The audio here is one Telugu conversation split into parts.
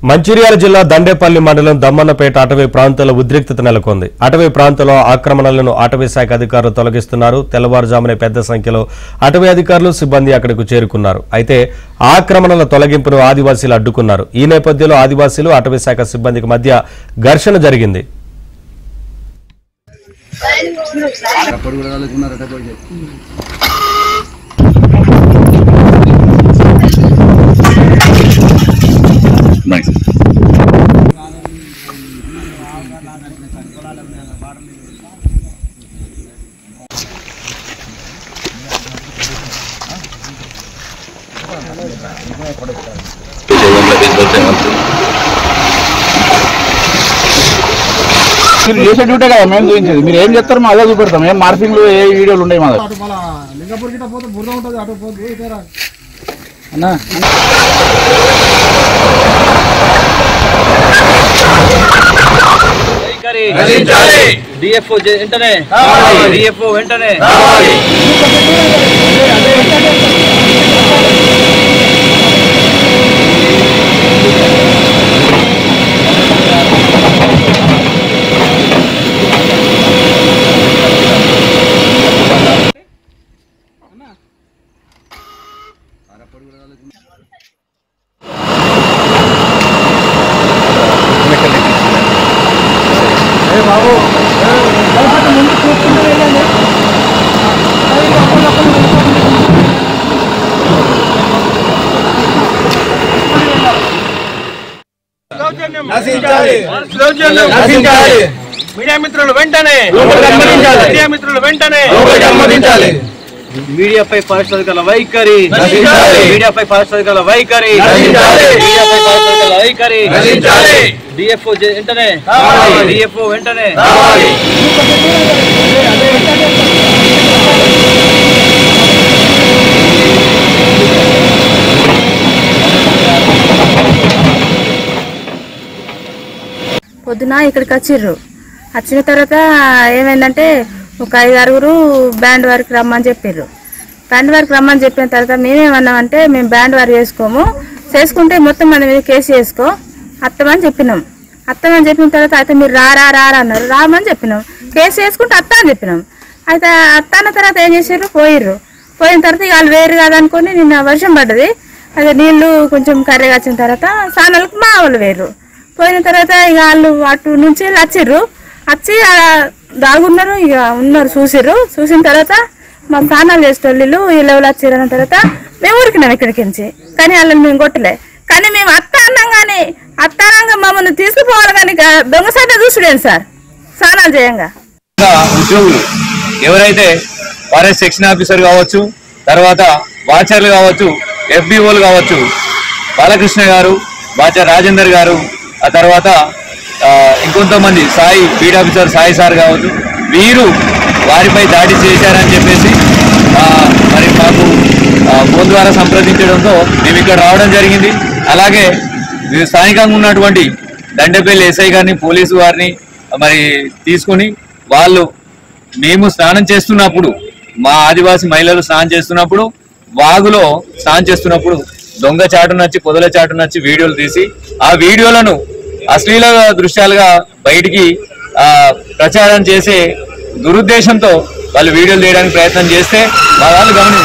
మంచిర్యాల జిల్లా దండేపల్లి మండలం దమ్మన్నపేట అటవీ ప్రాంతంలో ఉద్రిక్తత నెలకొంది. అటవీ ప్రాంతంలో ఆక్రమణలను అటవీ శాఖ అధికారులు తొలగిస్తున్నారు. తెల్లవారుజామునే పెద్ద సంఖ్యలో అటవీ అధికారులు సిబ్బంది అక్కడకు చేరుకున్నారు. అయితే ఆక్రమణల తొలగింపును ఆదివాసీలు అడ్డుకున్నారు. ఈ నేపథ్యంలో ఆదివాసీలు అటవీ శాఖ సిబ్బందికి మధ్య ఘర్షణ జరిగింది. మీరు చేసే డ్యూటే కదా మేము చూపించేది. మీరు ఏం చెప్తారు మా అదే చూపెడతాం. ఏం మార్పింగ్లు ఏ వీడియోలు ఉన్నాయి మా అన్నా. వెంటనే మీడియా మిత్రులు వెంటనే మీడియాపై ఫారెస్ట్ అధికారుల వైఖరి, మీడియాపై ఫారెస్ట్ అధికారుల వైఖరి, డిఎఫ్ఓ వెంటనే, డిఎఫ్ఓ వెంటనే. పొద్దున ఇక్కడికి వచ్చిన తర్వాత ఏమైందంటే ఒక 5-6 బ్యాండ్ వారికి రమ్మని చెప్పారు. బ్యాండ్ వారికి రమ్మని చెప్పిన తర్వాత మేమేమన్నామంటే మేము బ్యాండ్ వారు చేసుకుంటే మొత్తం మన మీద కేసు చేసుకో అత్తమని చెప్పినాం. అత్తమని చెప్పిన తర్వాత అయితే మీరు రా అన్నారు. రామని చెప్పినాం. కేసు చేసుకుంటే అత్త అని చెప్పినాం. అయితే అత్త అన్న తర్వాత ఏం చేసారు, పోయిన తర్వాత ఇక వాళ్ళు వేరు కాదనుకొని నిన్న వర్షం పడ్డది. అదే నీళ్లు కొంచెం కర్రెగా వచ్చిన తర్వాత సానాలకు మా వాళ్ళు వేరు. పోయిన తర్వాత ఇక వాళ్ళు అటు నుంచి వచ్చి దాగున్నారు. ఇక ఉన్నారు, చూసిన తర్వాత మా స్నానాలు చేసేటోళ్ళు వీళ్ళు వచ్చిన తర్వాత మేము ఉరికినాం ఇక్కడికి నుంచి. కానీ వాళ్ళని మేము కొట్టలే. కానీ మేము అత్తానంగా మమ్మల్ని తీసుకుపోవాలి. కానీ దొంగసాట చూసుడేంటి సార్ స్నానాలు చేయంగా. ఉద్యోగులు ఎవరైతే ఫారెస్ట్ సెక్షన్ ఆఫీసర్ కావచ్చు, తర్వాత వాచర్లు కావచ్చు, ఎఫ్బిఓలు కావచ్చు, బాలకృష్ణ గారు, బాచర్ రాజేందర్ గారు, ఆ తర్వాత ఇంకొంతమంది Sai bead officer Sai sir కావచ్చు, వీరు వారిపై దాడి చేశారని చెప్పేసి మరి మాకు ఫోన్ ద్వారా సంప్రదించడంతో మేము ఇక్కడ రావడం జరిగింది. అలాగే స్థానికంగా ఉన్నటువంటి దండేపల్లి ఎస్ఐ గారిని, పోలీసు వారిని మరి తీసుకుని మేము స్నానం చేస్తున్నప్పుడు, మా ఆదివాసీ మహిళలు స్నానం చేస్తున్నప్పుడు, వాగులో స్నానం చేస్తున్నప్పుడు దొంగ చాటునొచ్చి పొదల చాటునొచ్చి వీడియోలు తీసి ఆ వీడియోలను అశ్లీల దృశ్యాలుగా బయటికి ప్రచారం చేసే దురుద్దేశంతో వాళ్ళు వీడియోలు తీయడానికి ప్రయత్నం చేస్తే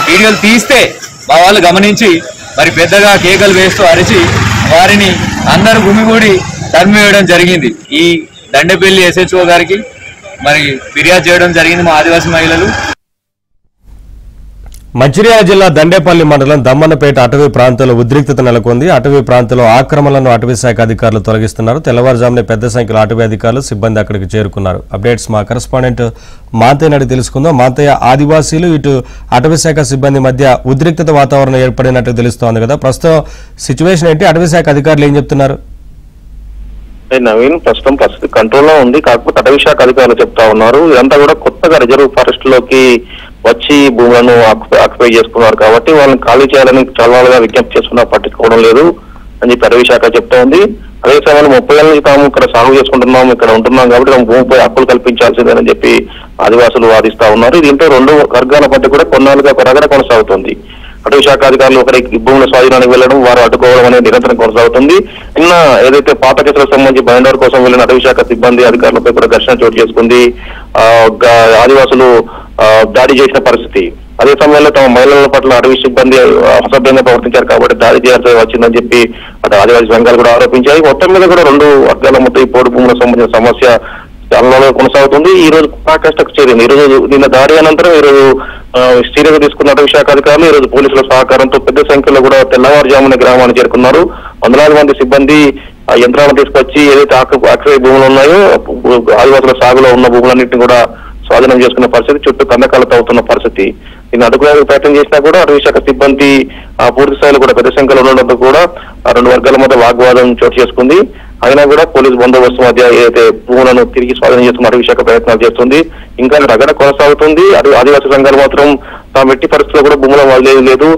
వీడియోలు తీస్తే మా వాళ్ళు గమనించి మరి పెద్దగా కేకలు వేస్తూ అరిచి వారిని అందరూ గుమిగూడి తరిమివేయడం జరిగింది. ఈ దండేపల్లి SHO గారికి మరి ఫిర్యాదు చేయడం జరిగింది మా ఆదివాసీ మహిళలు. మంచిర్యాల జిల్లా దండేపల్లి మండలం దమ్మన్నపేట అటవీ ప్రాంతంలో ఉద్రిక్తత నెలకొంది. అటవీ ప్రాంతంలో ఆక్రమణలను అటవీ శాఖ అధికారులు తొలగిస్తున్నారు. తెల్లవారుజామునే పెద్ద సంఖ్యలో అటవీ అధికారులు సిబ్బంది అక్కడికి చేరుకున్నారు. అప్డేట్స్ మా కరెస్పాండెంట్ మాంతయ్య నడి తెలుసుకుందాం. మాంతయ్య, ఆదివాసీలు ఇటు అటవీ శాఖ సిబ్బంది మధ్య ఉద్రిక్తత వాతావరణం ఏర్పడినట్టు తెలుస్తోంది కదా, ప్రస్తుతం సిచ్యువేషన్ ఏంటి? అటవీ శాఖ అధికారులు ఏం చెప్తున్నారు? నవీన్, ప్రస్తుతం పరిస్థితి కంట్రోల్లో ఉంది. కాకపోతే అటవీ శాఖ అధికారులు చెప్తా ఉన్నారు, ఇదంతా కూడా కొత్తగా రిజర్వ్ ఫారెస్ట్ లోకి వచ్చి భూములను ఆక్యుపై చేసుకున్నారు కాబట్టి వాళ్ళని ఖాళీ చేయాలని చాలా విజ్ఞప్తి చేస్తున్నా పట్టించుకోవడం లేదు అని చెప్పి అటవీ శాఖ చెప్తా ఉంది. అదే సమయంలో 30 ఏళ్ళ నుంచి తాము ఇక్కడ సాగు చేసుకుంటున్నాం, ఇక్కడ ఉంటున్నాం కాబట్టి తమ భూమిపై హక్కులు కల్పించాల్సిందేనని చెప్పి ఆదివాసులు వాదిస్తా ఉన్నారు. దీంతో 2 వర్గాల మధ్య కూడా కొన్నాళ్ళుగా రగడ కొనసాగుతుంది. అటవీ శాఖ అధికారులు ఒకరికి భూముల స్వాధీనానికి వెళ్లడం, వారు అడ్డుకోవడం అనేది నిరంతరం కొనసాగుతుంది. నిన్న ఏదైతే పాత కేసులకు సంబంధించి బైండర్ కోసం వెళ్లిన అటవీ శాఖ సిబ్బంది అధికారులపై కూడా ఘర్షణ చోటు చేసుకుంది. ఆదివాసులు దాడి చేసిన పరిస్థితి. అదే సమయంలో తమ మహిళల పట్ల అటవీ సిబ్బంది అసభ్యంగా ప్రవర్తించారు కాబట్టి దాడి చేయాల్సి వచ్చిందని చెప్పి అటు ఆదివాసీ సంఘాలు కూడా ఆరోపించాయి. మొత్తం మీద కూడా రెండు వర్గాల మధ్య ఈ పోడు భూములకు సంబంధించిన సమస్య చాలా కొనసాగుతుంది. ఈ రోజు పరాకాష్ఠకు చేరింది. ఈ రోజు నిన్న దాడి అనంతరం ఈ రోజు సీరియస్ తీసుకున్న అటవీ శాఖ అధికారులు ఈ రోజు పోలీసుల సహకారంతో పెద్ద సంఖ్యలో కూడా తెల్లవారుజామున గ్రామాన్ని చేరుకున్నారు. వందలాది మంది సిబ్బంది యంత్రాలను తీసుకొచ్చి ఏదైతే ఆక్రయ భూములు ఉన్నాయో ఆదివాసుల సాగులో ఉన్న భూములన్నింటినీ కూడా స్వాధీనం చేసుకున్న పరిస్థితి, చుట్టూ కందకాలతో అవుతున్న పరిస్థితి. దీన్ని అడ్డుకోవడానికి ప్రయత్నం చేసినా కూడా అటవీ శాఖ సిబ్బంది పూర్తి స్థాయిలో కూడా పెద్ద సంఖ్యలో ఉండడంతో కూడా రెండు వర్గాల మధ్య వాగ్వాదం చోటు చేసుకుంది. అయినా కూడా పోలీసు బందోబస్తు మధ్య ఏదైతే భూములను తిరిగి స్వాధీనం చేస్తున్న అటవీ శాఖ ప్రయత్నాలు చేస్తుంది. ఇంకా రగడ కొనసాగుతుంది. ఆదివాసీ సంఘాలు మాత్రం తాము ఎట్టి పరిస్థితుల్లో కూడా భూములను వదిలేదు లేదు,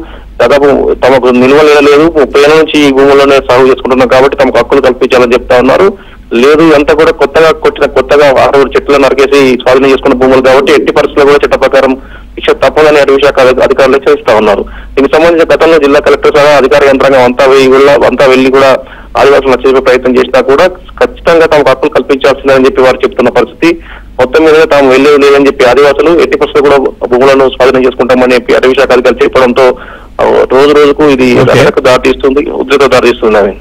దాదాపు తమకు నిల్వలేదు, 30 ఏళ్ల నుంచి ఈ భూముల్లోనే సాగు చేసుకుంటున్నాం కాబట్టి తమకు హక్కులు కల్పించాలని చెప్తా ఉన్నారు. లేదు అంతా కూడా కొత్తగా 6 చెట్లను నరికేసి స్వాధీనం చేసుకున్న భూములు కాబట్టి ఎట్టి పరిస్థితుల్లో కూడా చట్ట ప్రకారం శిక్ష తప్పదని అటవీ శాఖ అధికారులు హెచ్చరిస్తా ఉన్నారు. దీనికి సంబంధించిన గతంలో జిల్లా కలెక్టర్ సహా అధికార యంత్రాంగం అంతా వెళ్లి కూడా ఆదివాసులు నచ్చజెప్పే ప్రయత్నం చేసినా కూడా ఖచ్చితంగా తమకు హక్కులు కల్పించాల్సిందని చెప్పి వారు చెప్తున్న పరిస్థితి. మొత్తం మీద తాము వెళ్లేది లేదని చెప్పి ఆదివాసులు ఎట్టి పరిస్థితుల్లో కూడా భూములను స్వాధీనం చేసుకుంటామని చెప్పి అటవీ శాఖ అధికారులు చెప్పడంతో రోజుకు ఇది దారితీస్తుంది, ఉద్రిక్త దారితీస్తుంది.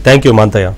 Thank you Manthaiah.